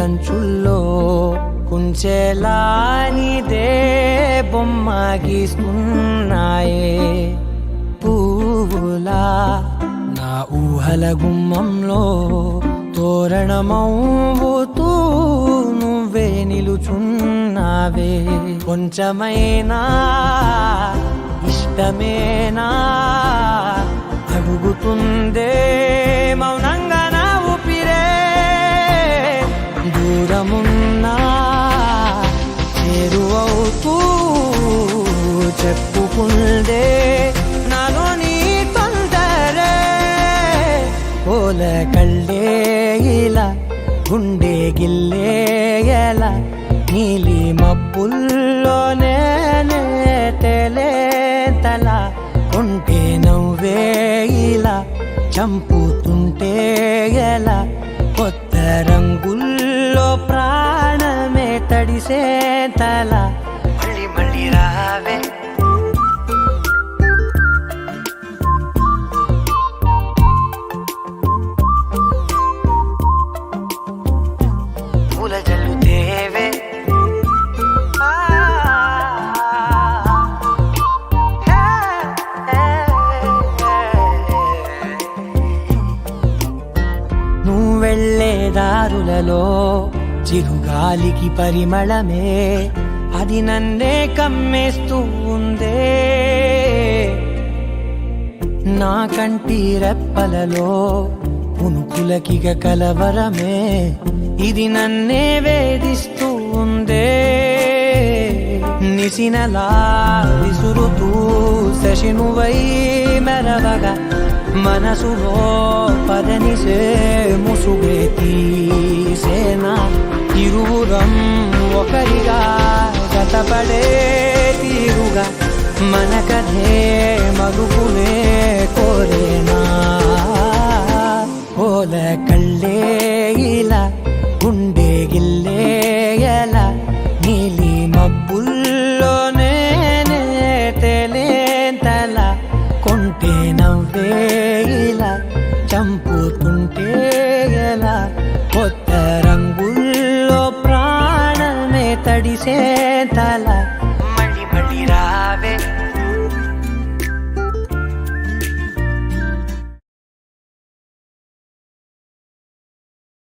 అంచుల్లో కుంచెలా నీదే బొమ్మ గీస్తున్నాయే పువ్వులా నా ఊహల గుమ్మంలో తోరణమవుతూ నువ్వే నిలుచున్నావే కొంచెమైనా ఇష్టమేనా అడుగుతుందే మౌనంగా నా ఊపిరే దూరమున్నా చేరువవుతూ చెప్పుకుందే నాలో నీ తొందరే ఓల కళ్ళే ఇలా గుండె గిల్లే ఎలా నీలి మబ్బుల్లోనే తల కొంటే నవ్వే ఇలా చంపుతుంటే ఎలా కొత్త రంగుల్లో ప్రాణమే తడిసే తల మళ్ళీ మళ్ళీ రావే పూల జల్లుతేవే వెళ్ళే దారులలో చిరుగాలికి పరిమళమే అది నన్నే కమ్మేస్తూ ఉందే నా కంటి రెప్పలలో పునుకులకిగ కలవరమే ఇది నన్నే వేధిస్తూ ఉందే నిసినలా విసురుతూ శశినువై మెరవగా మనసులో పదనిసే ముసుగే తీసేనా ఇరువురం ఒకరిగా గతపడే తీరుగా మన కథే మరుగునే కోరేనా ఓల కళ్ళే ఇలా గుండె గిల్లే ఎలా నీలి మబ్బుల్లోనే తేలేంతల కొంటే నవ్వే ఇలా చంపుతుంటే ఎలా కొత్త రంగుల్లో ప్రాణమే తడిసే